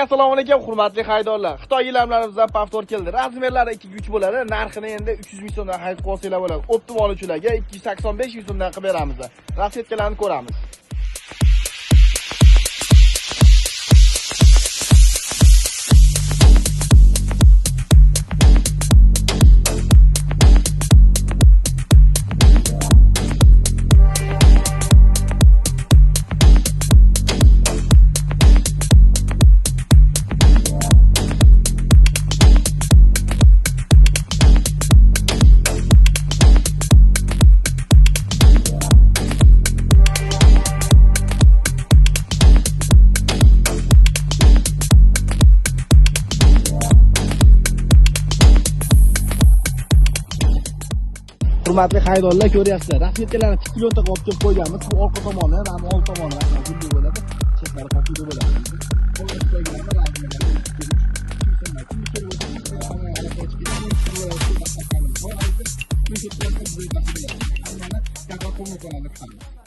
Assalomu alaykum, hurmatli xaridorlar. Xitoy gilamlarimizdan paftor keldi. Razmerlari 2 3 bo'ladi. Narxini endi 300 ming so'mdan xarid qilsanglar bo'ladi. Optimal uchularga 285 ming so'mdan qilib beramiz. Rassetkalarni ko'ramiz. Hurmatli xaridorlar, ko'ryapsizlar. Rasmetkalarni tik yo'ntaga olib kelib qo'yganmiz. Bu orqa tomoni, mana old tomoni gulli bo'ladi. Chetlari qopli bo'ladi. Bu